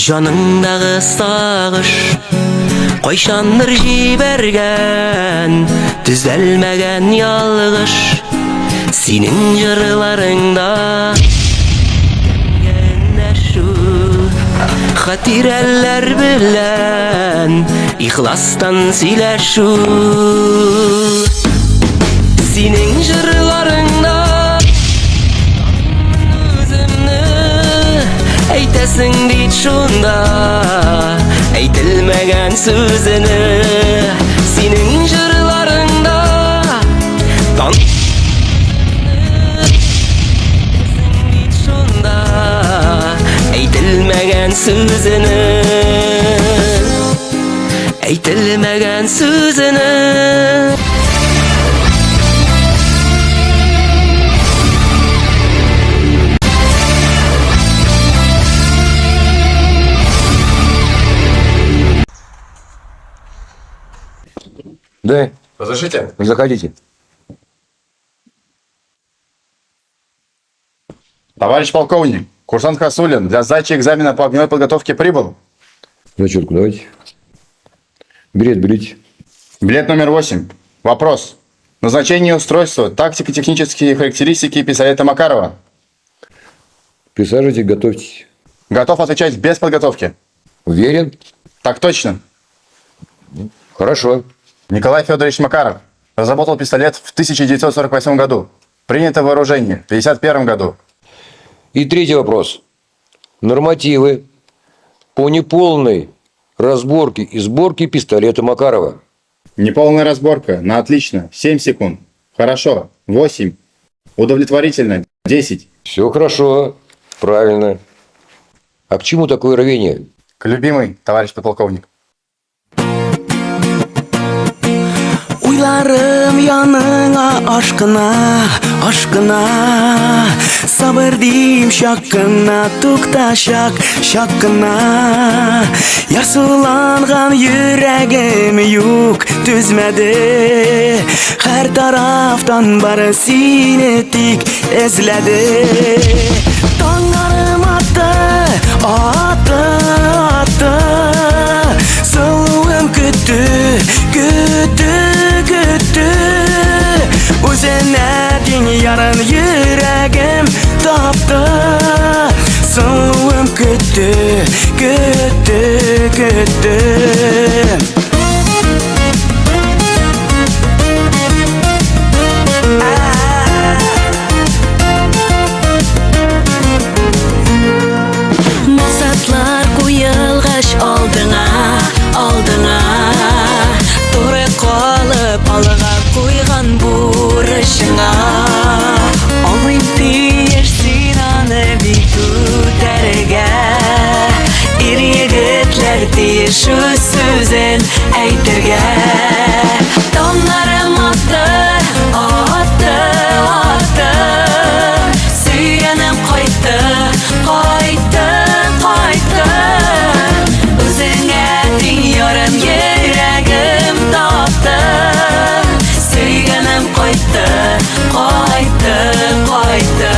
Жаныңдағы сағыш қойшаныр жиберген, түзелмеген ялғыш сенің жырларыңда. Хатирәләр белән ихластан сөйләшү, синең җырларыңда үземне әйтәсең бит шунда, әйтелмәгән сүзне. Синең җырларыңда әйтелмәгән сүзне, әйтелмәгән сүзне. Да, Разрешите? заходите. Товарищ полковник, курсант Хасулин для сдачи экзамена по огневой подготовке прибыл. Зачетку давайте. Билет берите. Билет номер 8. Вопрос. Назначение устройства, тактико-технические характеристики пистолета Макарова. Присаживайтесь, готовьтесь. Готов отвечать без подготовки. Уверен? Так точно. Хорошо. Николай Федорович Макаров разработал пистолет в 1948 году. Принято в вооружение в 1951 году. И третий вопрос. Нормативы по неполной разборке и сборке пистолета Макарова. Неполная разборка. На отлично. 7 секунд. Хорошо. 8. Удовлетворительно. 10. Все хорошо. Правильно. А к чему такое рвение? К любимой, товарищ подполковник. Уйларым яныңа ашкына, ашкына. Сабыр дим шаккына, тукта шак, шаккына. Ярсуланган йөрәгем юк, түзмәде. Һәр тарафтан бары сине тик эзләде. Таңнарым атты, атты, атты. Сылуым көтті, көтті, көтті. Үзенә тең ярын йөрәгем тапты. Сылуым көтті, көтті, көтті. Максатлар куелгач алдыңа, алдыңа. Туры калып алга куйган бурычыңа. Алмыйм тиеш син аны бик күтәргә. Ир егетләр тиеш үз сүзен әйтергә. Томнарым атты, атты, атты. Сөйгәнем кайтты, кайтты, кайтты. Үзеңә тең ярым йөрәгем тапты. Сөйгәнем кайтты, кайтты, кайтты.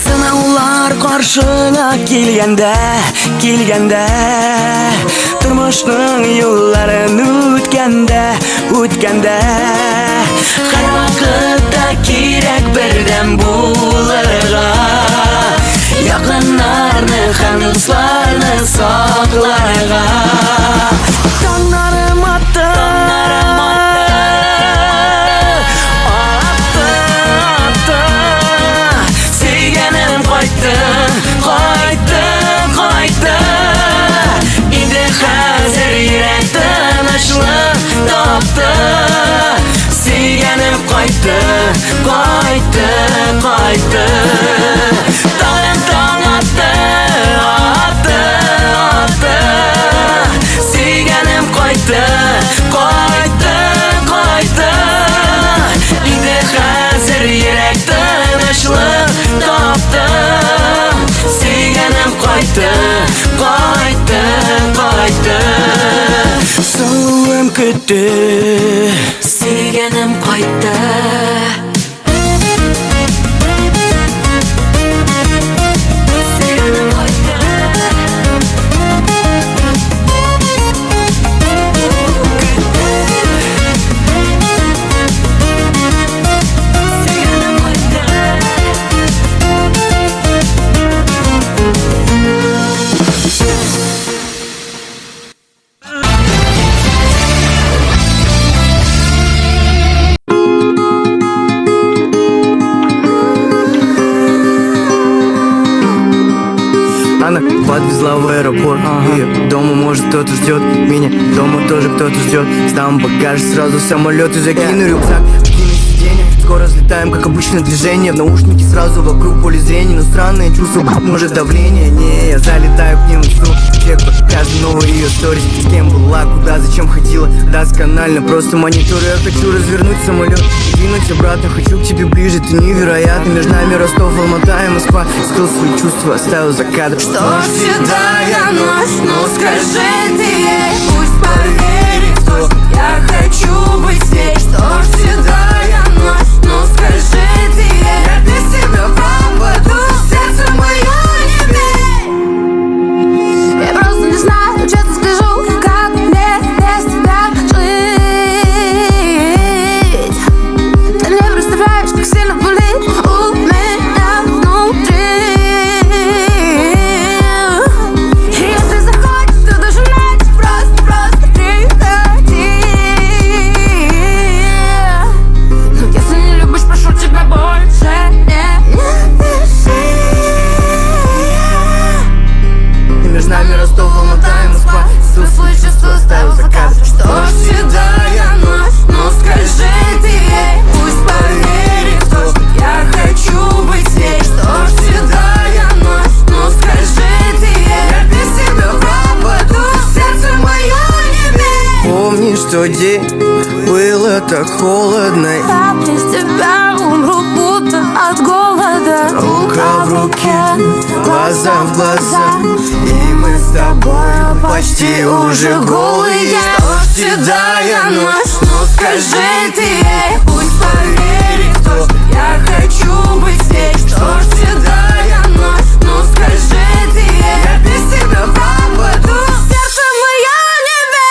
Сынаулар каршыңа килгәндә, килгәндә. Тормышның юлларын үткәндә, үткәндә. Һәр вакытта кирәк бердәм булырга. Якыннарны һәм дусларны сакларга. Таңнарым атты, атты, атты. Сөйгәнем кайтты, кайтты, кайтты. Инде хәзер йөрәк тынычлык тапты. Сөйгәнем кайтты, кайтты. düştü. Sevgenim qaytdı. Sevgenim qaytdı. Sevgenim qaytdı. Она подвезла в аэропорт, и дома, может, кто-то ждет меня, дома тоже кто-то ждет. Сдам багаж, сразу в самолет и закину рюкзак, кину сиденье. Скоро взлетаем, как обычно движение. В наушнике сразу вокруг поле зрения. Но странное чувство, может, давление. Не, я залетаю к ним в сну. Чекаю каждый новый ее сторис. С кем была, куда, зачем ходила. Досконально, просто мониторю. Я хочу развернуть самолет и двинуть обратно. Хочу к тебе ближе, ты невероятно. Между нами Ростов, Алмата и Москва. Скрыл свои чувства, оставил за кадром. Что седая ночь, ну скажи ты ей, пусть поверит, что я хочу быть с ней. Что седая ночь, ну скажи ты ей, я без тебя пропаду, сердце мое не бей. Я просто не знаю, честно скажу, как мне без тебя жить. Ты не представляешь, как сильно болит у меня внутри. Если захочешь, то даже ночь просто приходи. Но если не любишь, прошу тебя больше не пиши. И между нами Ростов, Алмата и Москва. Скрыл свои чувства, оставил за кадром. Что седая ночь, ну скажи ты ей, пусть поверит, что я хочу быть с ней. Что седая ночь, ну скажи ты ей, я без тебя пропаду, сердце мое не бей. Помни, что день было так холодно. Я без тебя умру, будто от голода. Рука в руке, глаза в глаза, и мы с тобой почти уже голые. Что седая ночь, ну скажи ты ей, пусть поверит, что я хочу быть с ней. Что седая ночь, ну скажи ты ей, я без тебя пропаду, сердце мое не бей.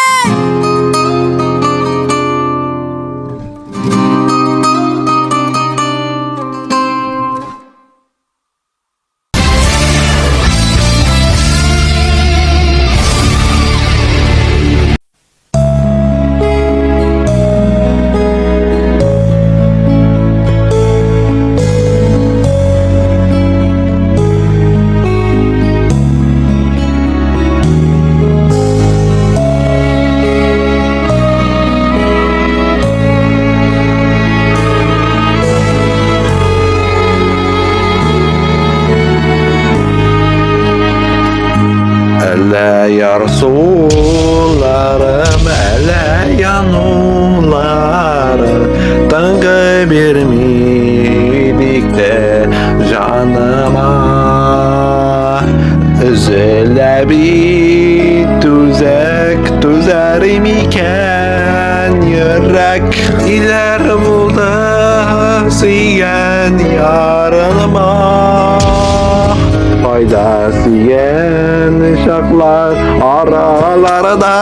Ele yarsularım, ele yanumları Tıngı bir midikte canıma Üzüle bir tüzek tüzerim iken Yürek iler buldu siyen yarınıma Fayda siyen şaklar aralarda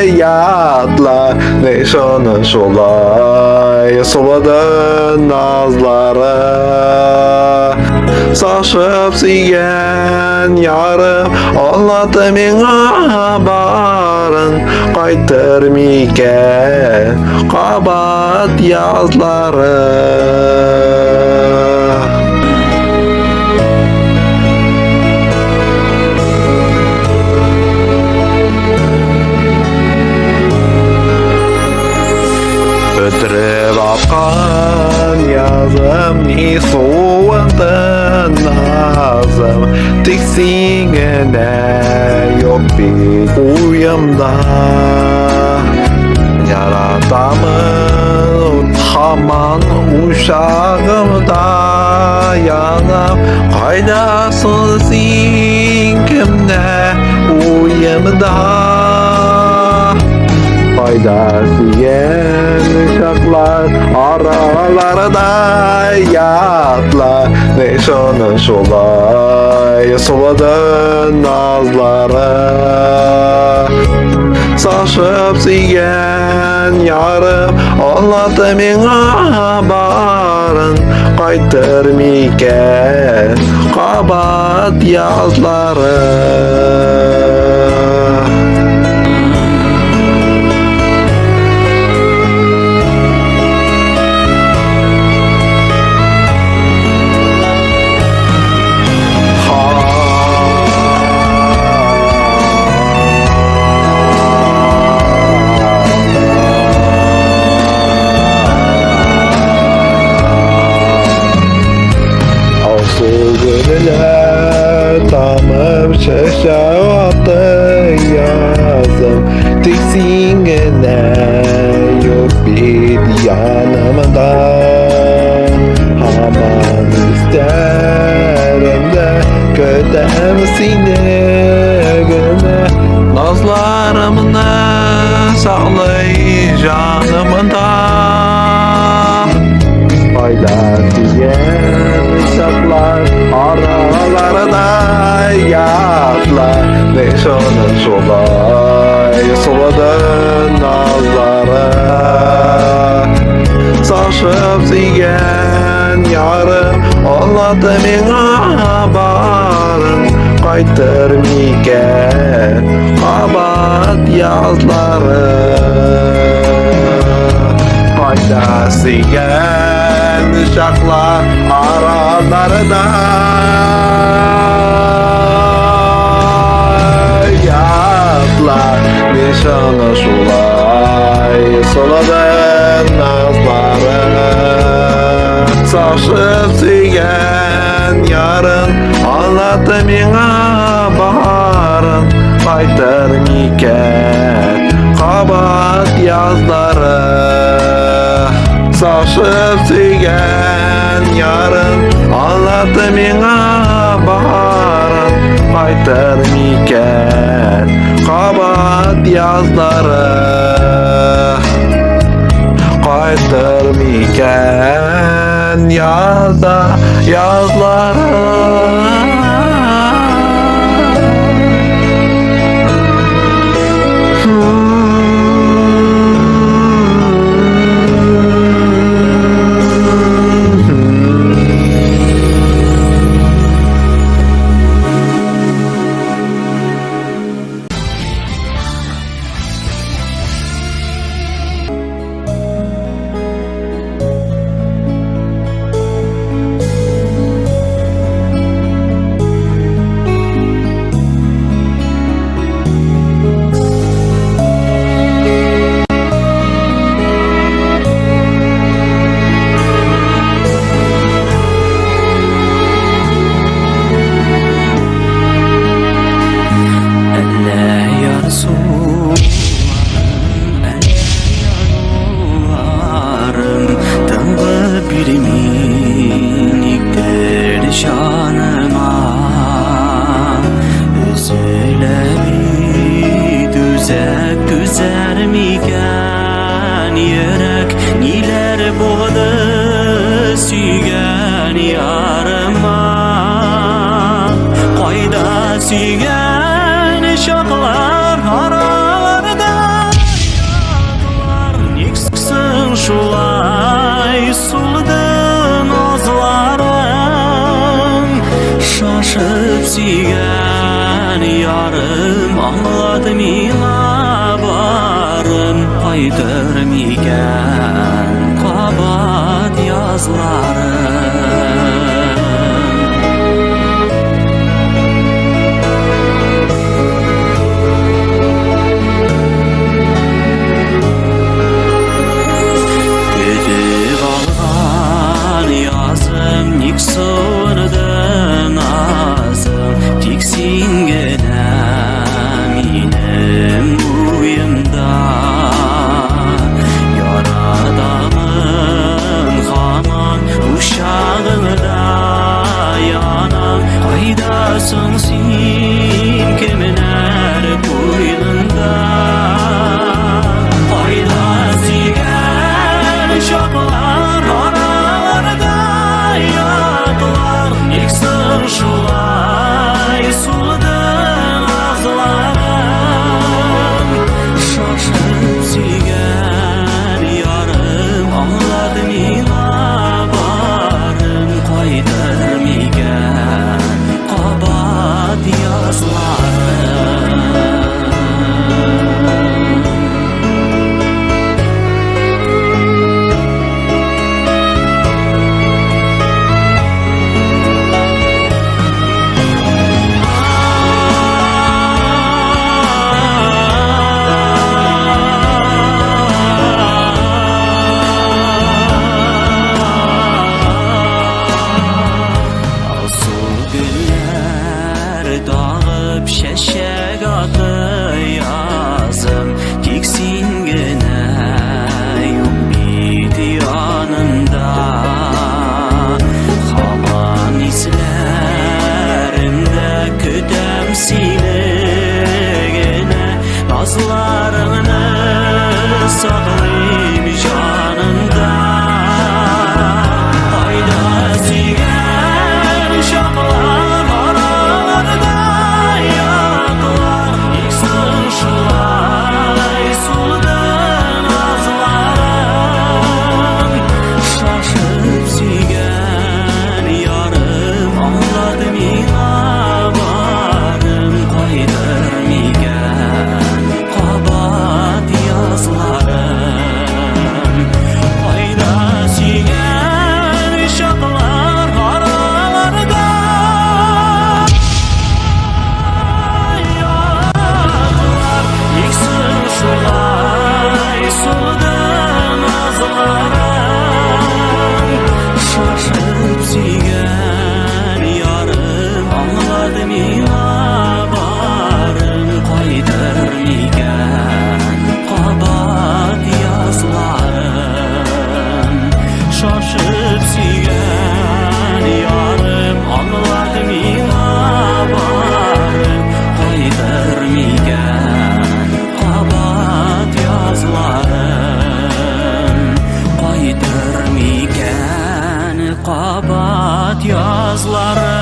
yatlar Ne şanı şolay soladı nazları Saçıp siyen yarım anlattı mena barın Qaytır miken qabat yazları Ötürüp akkan yazım ni soğundan nazım Tiksinine yok bir uyumda Yaratamın haman uşağımda yanım Kaydasın sinkimde uyumda Faydasiyen uşaklar aralarda yatlar. Ne sana solay soladın nazlara. Saçıp siyen yarım anladı mena barın. Qaytır miken kabat yazları. Tamam şaşavatı yazım Tiksingene yok bir yanımda. Aman isterim de kötem seni güne. Nazlarımını saklay canımda. Faydasiyen uşaklar aralarda yatlar. Ne sana solay soladın nazlara. Saçıp siyen yarım anladı mena barın. Qaytır miken kabat yazları. Faydasiyen uşaklar aralarda yatlar. Nişana sulay soladın nazları. Saçıp siyen yarın anlattı mena baharın. Qaytır miken kabat yazları. Saçıp siyen yarın anlattı mena baharın. Qaytır miken kabat yazları. Qaytır miken yazları. Sigen şaklar aralarda yatlar. Niksin şulay suldun azlarım. Şaşıp sigen yarım anladım ina barım. Qaytır miken kabat yazlarım. Nikso'ndan azım tiksingene minim uyumda. Yaradamın haman uşağında yanam. Haydasın sen kimler koynunda. Eksin şulay suludun ağzlarım Şaşıp suygan yarım Anladım ina barım Koydurmigan qabat yazlarım Dağıp şeşek adı yazım Tiksin gene yok biti yanında Havan izlerinde kütem seni gene Nazlarını saklayayım canında Hayda sigen şaplar Qabat yazlarım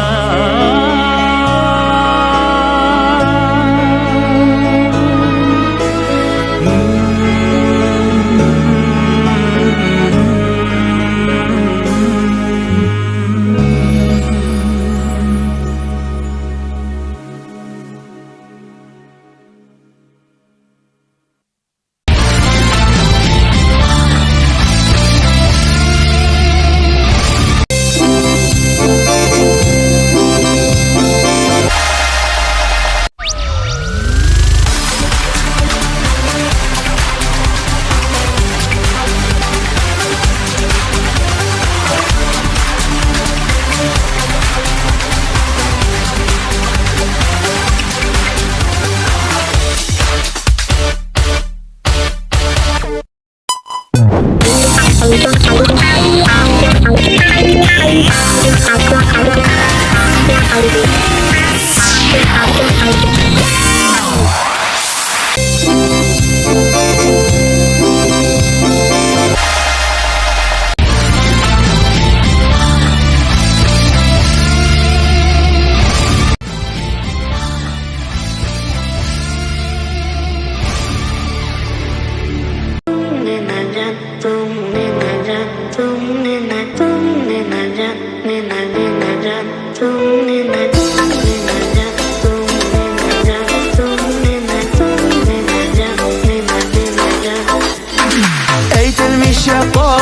Eğitilmiş yapar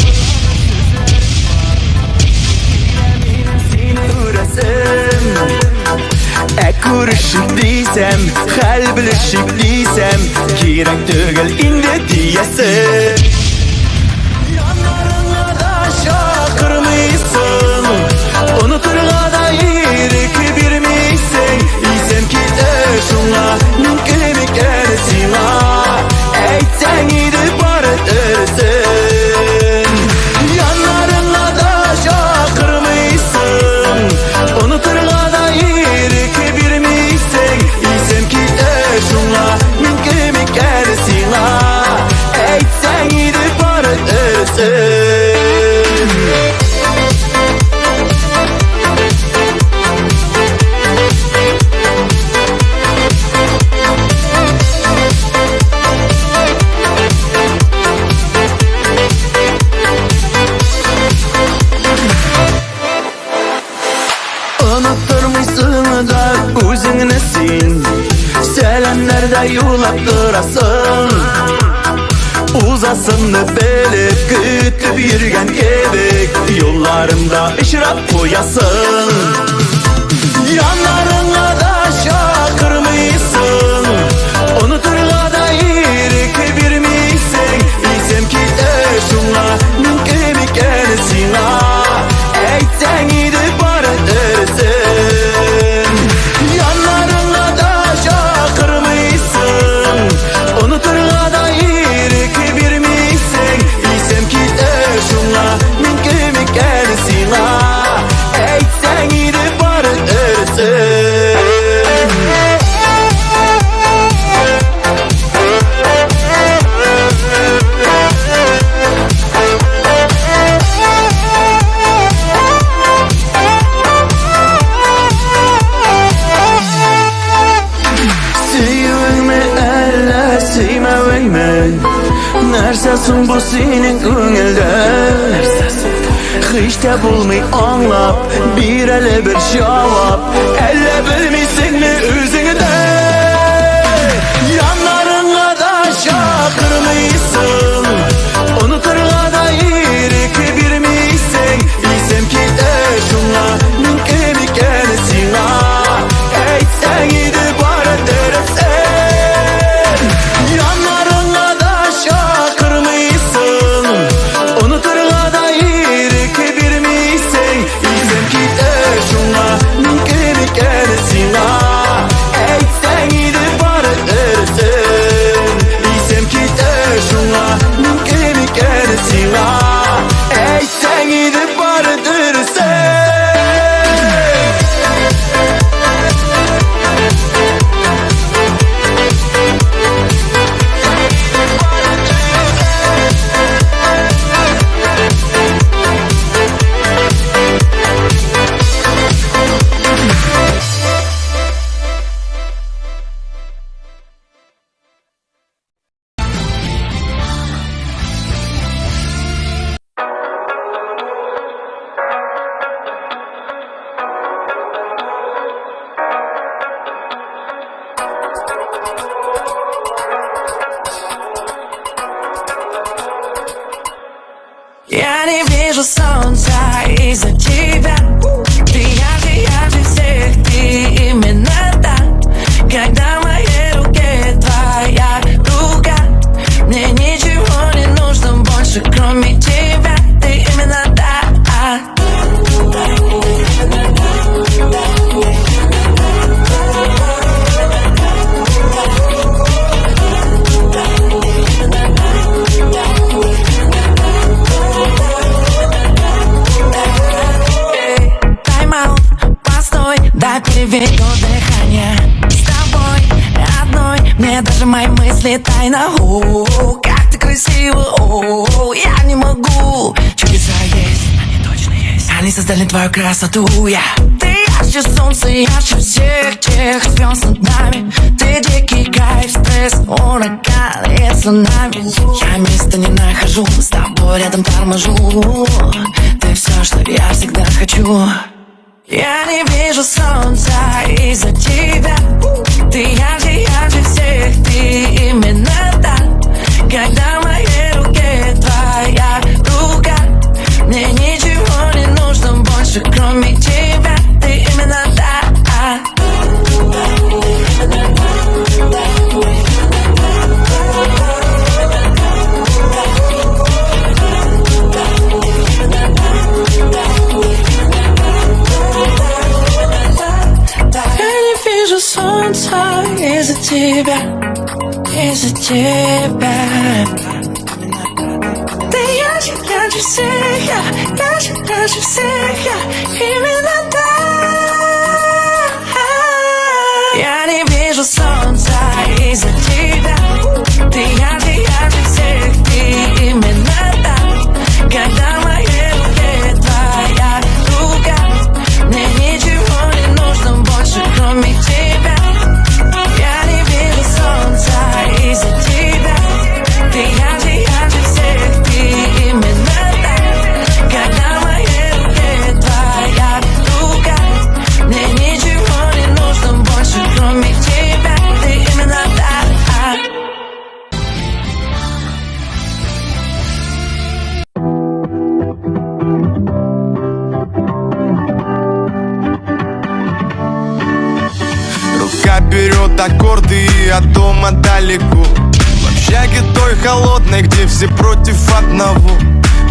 Kuruşuk diysem, hal bilişik diysem Kirek tügül indi diyesin Yanlarına da şakırmışsın Unuturga da yirik birmişsin İsem ki de şunla mümkünlük ersina Eytsen gidip barıtırsın Yanlarına da şakırmışsın Unuturga da yirik birmişsin İsem ki de şunla mümkünlük ersina Eytsen gidip Unuturmuşsun da özüngni sen Selenlerde yulap durasın Uzasını bilip kütüp yürgen kebek Yollarımda ışrap koyasın Yanlarına da şakırmıysın Unuturla da irik birmiysen İsem ki de şunla mümkün ikensin Eytsen gidip barıtırsın Yanlarına da şakırmıysın Unuturla da irik birmiysen İsem ki de şunla mümkün ikensin Eytsen gidip barıtırsın Nersesin bu senin көңілді Hiç de bulmay anlap Bir ele bir cevap Elle bilmeysin mi özünü de Yanlarına da şakırmıysın Unuturla da irik birmiysen İsem ki de şunla mümkün ikensin Eytsen gidip barıtırsın Yanlarına da şakırmıysın Unuturla da irik birmiysen İsem ki de şunla mümkün ikensin Eytsen gidip barıtırsın İsem ki de şunla mümkün ikensin Eytsen gidip barıtırsın Я не вижу солнца из-за тебя Ты ярче всех, ты именно так Когда в моей руке твоя рука Мне ничего не нужно больше, кроме тебя Ты именно так Дай переведу дыхание С тобой одной Мне даже мои мысли тайна Как ты красива, я не могу Чудеса есть, они точно есть Они создали твою красоту, Ты ярче солнца, ярче всех тех звезд над нами Ты дикий кайф, стресс, ураган и цунами Я места не нахожу, с тобой рядом торможу Ты все, что я всегда хочу Я не вижу солнца из-за тебя Ты ярче всех, ты именно так Когда в моей руке твоя рука Мне ничего не нужно больше, кроме тебя Ты именно так Солнца из-за тебя, из-за тебя Ты ярче всех, ярче всех, именно так Я не вижу солнца из-за тебя Ты ярче всех, ты именно так Когда в моей руке твоя рука Мне ничего не нужно больше, кроме тебя Я не вижу солнца из-за тебя Ты ярче всех, ты именно так Когда в моей руке твоя берет аккорды и от дома далеко. В общаге той холодной, где все против одного.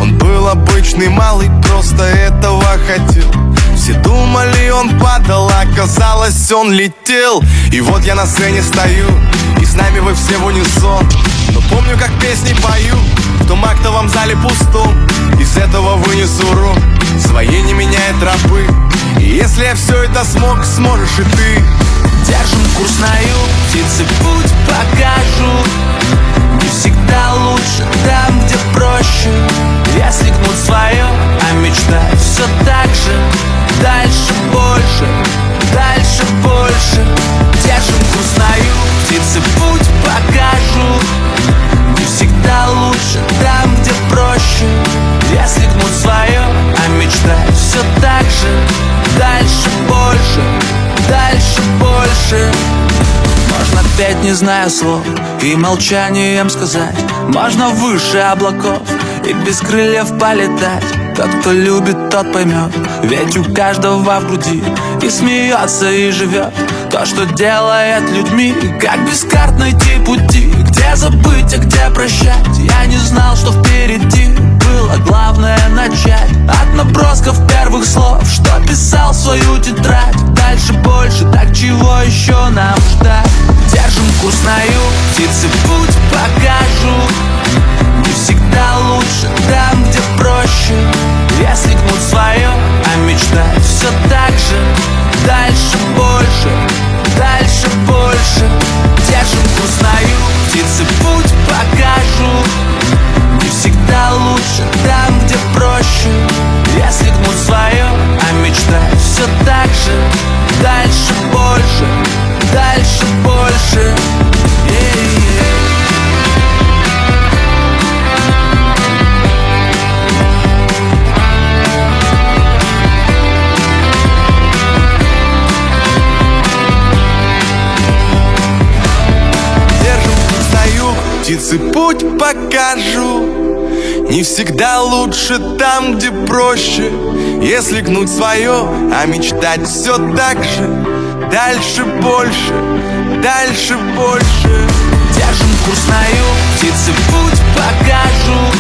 Он был обычный малый, просто этого хотел. Все думали, он падал, а оказалось, он летел. И вот я на сцене стою, и с нами вы все в унисон. Но помню, как песни пою в том актовом зале пустом. Из этого вынесу урок, своей не меняет тропы. И если я все это смог, сможешь и ты. Держим курс на юг, птицы путь покажут. Не всегда лучше там, где проще. Если гнут свое, а мечтать все так же. Дальше больше, дальше больше. Держим курс на юг, птицы путь покажут. Не всегда лучше там, где проще. Если гнут свое, а мечтать все так же. Дальше больше, дальше больше. Можно петь, не зная слов, и молчанием сказать. Можно выше облаков и без крыльев полетать. Тот, кто любит, тот поймет. Ведь у каждого в груди и смеется, и живет то, что делает людьми. Как без карт найти пути, где забыть, а где прощать. Я не знал, что впереди, было главное начать. От набросков первых слов, что писал в свою тетрадь. Дальше больше, так чего еще нам ждать? Держим курс на юг, птицы путь покажут. Не всегда лучше там, где проще. Если гнут свое, а мечтать все так же. Дальше больше, дальше больше. Держим курс на юг, птицы путь покажут. Не всегда лучше там, где проще. Если гнут свое, а мечтать все так же. Дальше больше, дальше больше. Птицы путь покажу. Не всегда лучше там, где проще. Если гнуть свое, а мечтать все так же. Дальше больше, дальше больше. Держим курс на юг, птицы путь покажут.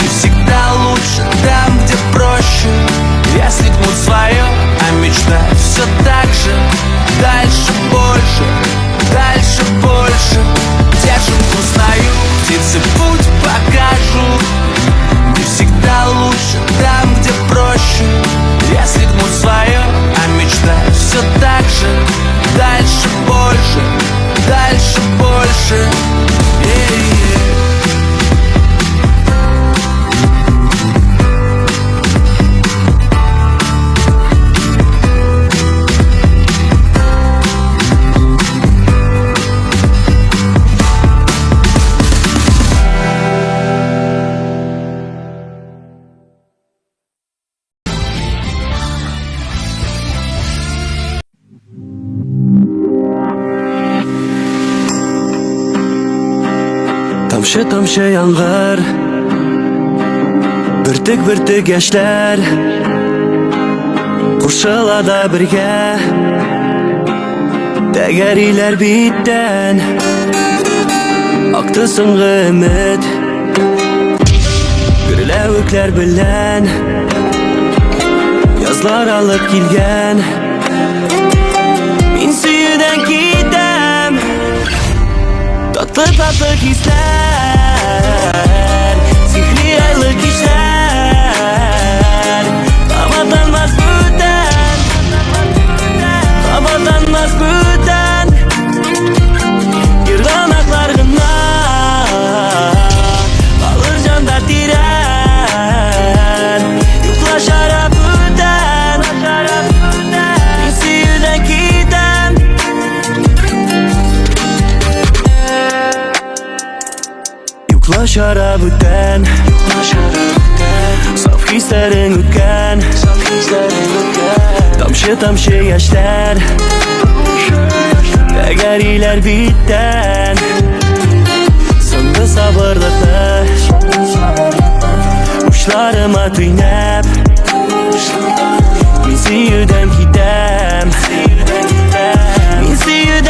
Не всегда лучше там, где проще. Если гнут свое, а мечтать все так же. Дальше больше, дальше больше. Держим курс на юг, птицы путь покажут. Не всегда лучше там, где проще. Если гнут свое, а мечтать все так же. Дальше больше, дальше больше. Тамшы яңгыр, бөртек яшьләр кушылада бергә. Тәгәриләр биттән акты соңгы өмет. Гөрләвекләр белән язлар алып килгән. Мин сөюдән китәм, татлы хисләр. Сихри айлы кичләр. Кабатланмас бүтән Йырганаклар гына алыр җандар тирән. Юклашара бүтән, мин сөюдән китәм. Юклашара бүтән, саф хисләрең үткән. Тамшы яшьләр, тәгәриләр биттән. Соңгы сабырлыкны учларыма төйнәп. Мин сөюдән китәм, мин сөюдән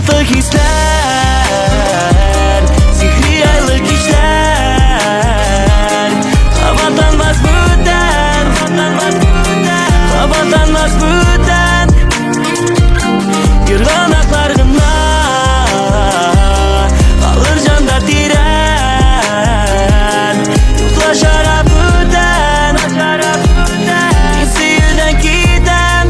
Tatlı hisler, sihri aylık işler. Havadanmaz buradan, havadanmaz buradan. Yırğanaklarına alır canda diren. Yuklaşar buradan, insi yüzden giden.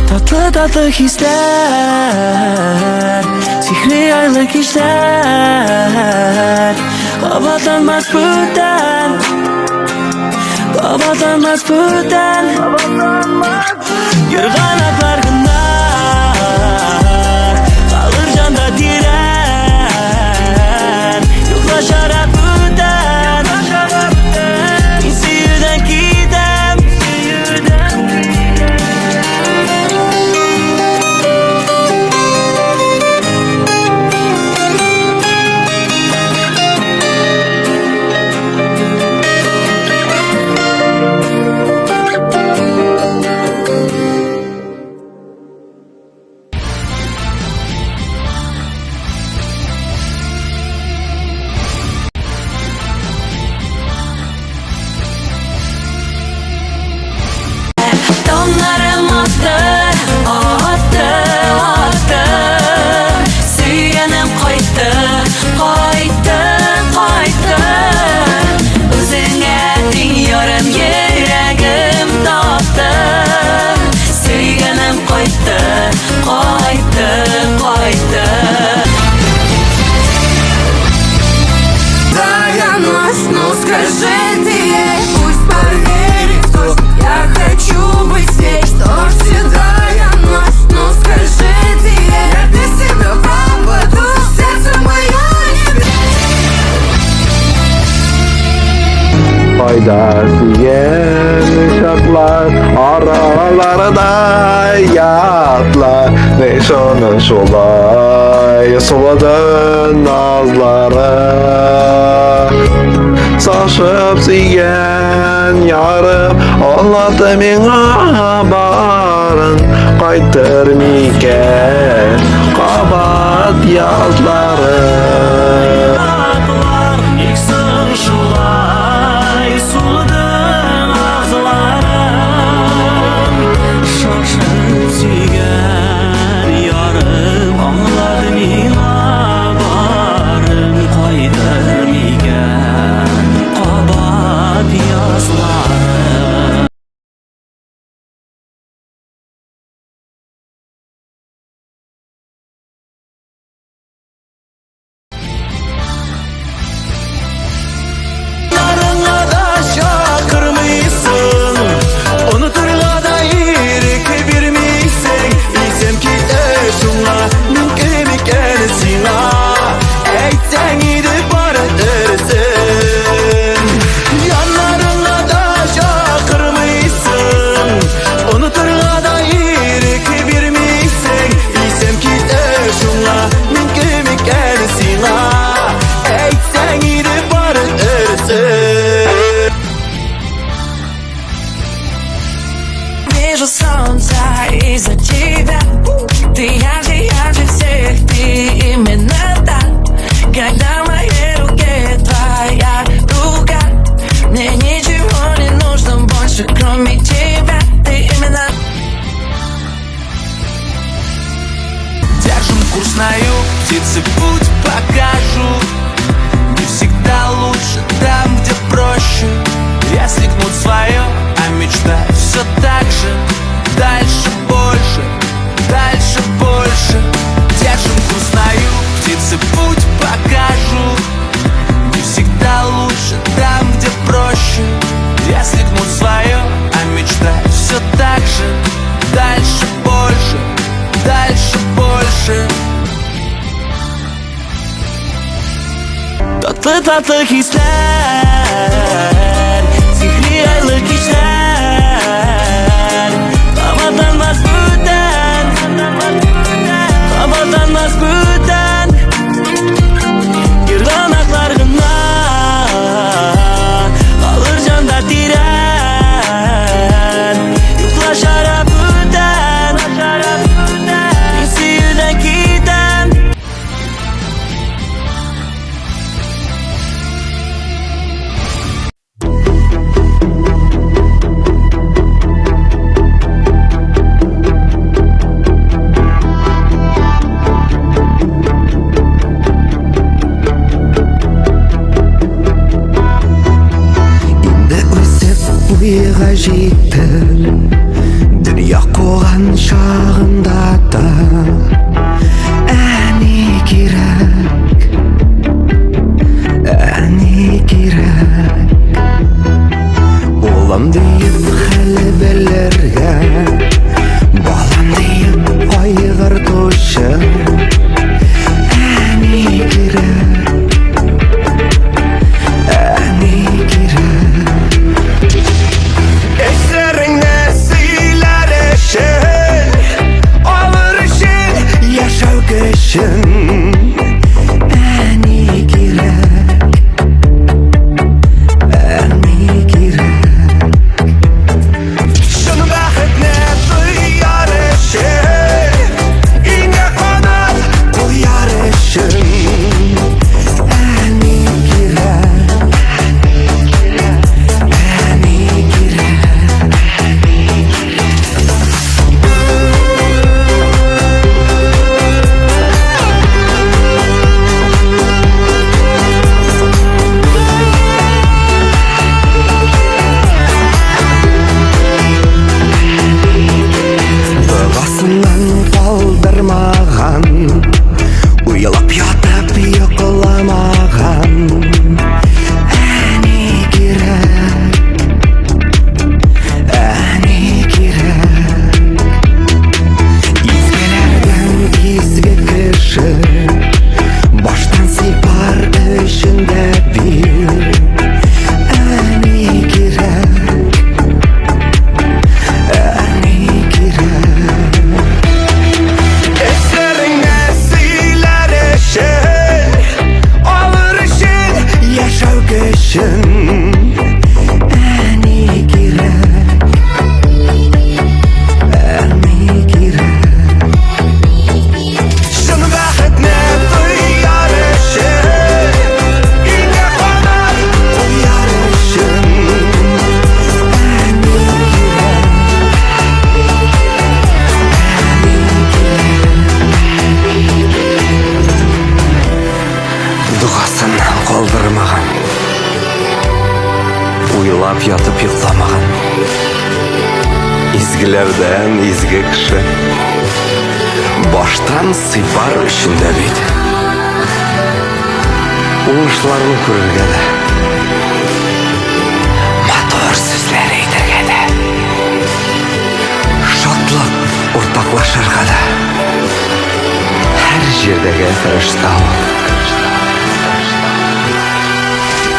Tatlı tatlı hisler, sihri aylık işler. Havadanmaz buradan, havadanmaz buradan. Yırğanaklarına kalır canda diren. Yoklaşar buradan, insi yüzden gidem. Donlarım attı, attı, attı. Suyganım qaytdı, qaytdı, qaytdı. O'zingga teng yorim yuragim topdi. Suyganim qaytdi, qaytdi, qaytdi. Dayanмаш, ну скажи ты ей, пусть поверит, кто я хочу быть с ней. Что ж седая ночь, ну скажи ты ей, я без тебя пропаду, сердце мое не Faydası şartlar aralarda yatlar. Neyse onun solay soladın nazlara. Saçıp siygen yarım anladı mena barın. Qaytır miken qabat yazları. tatlı hisler, sihri aylı kişiler. Kapatanmaz buradan, kapatanmaz buradan. Yırganaklarına kalır canda diren. Yuklaşar buradan, isi yüzden giden. Ойға жеттім дүние қоған шағында да әне керек ұлым дейіп хәлі білерге балам дейіп айғыртушы әне керек Eşlerine siler eşin Olur işin Yaşav kışın Әне керек Şunu бақытны duyar eşin İне қанат қояр eşin Әне Басынан қалдырмаған Уйлап ятып йоқламаған Әне керек Изгелерден изге кіші Баштан сипар ішінде бір Әне керек Eşlerine siler eşin Olur işin Yaşav kışın Әне керек Şunu бақытны duyar eşin İне қанат қояр eşin Дұғасын қалдырмаған Уйлап ятып йоқламаған Изгілерден изге кіші Баштан сыйпар үшінде бейт Уңышларын көрерге де Матор сөзлер ейтірге де Шатлық ортақлашарға да Әр жердегі фәрішта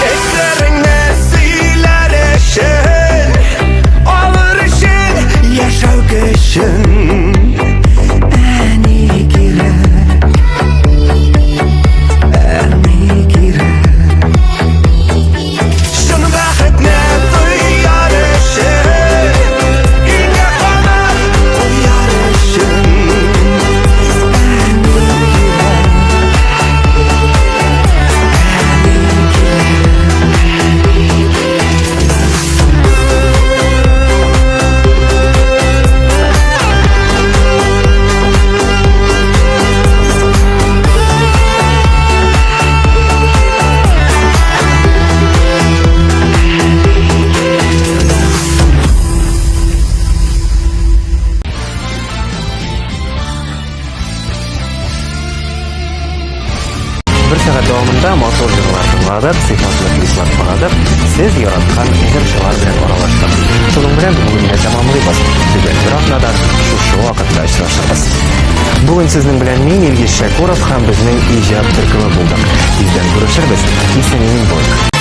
Eşlerine siler eşin Olur işin Yaşav kışın Әне керек Şunu бақытны duyar eşin İне қанат қояр eşin Bir saat davomida motor jig'lar tingladib, sequensli kliplar qo'yib, siz yaratgan ijrochilar bilan aralashdik. Shuning bilan bugungacha ma'muriy bosqichga biroq nadar shu vaqtda ishlashimiz. Бүгін сіздің белән мин Илгиз Шәкуров һәм безнең иҗат төркеме булдык. Тиздән күрешербез. Исән-имин булыйк.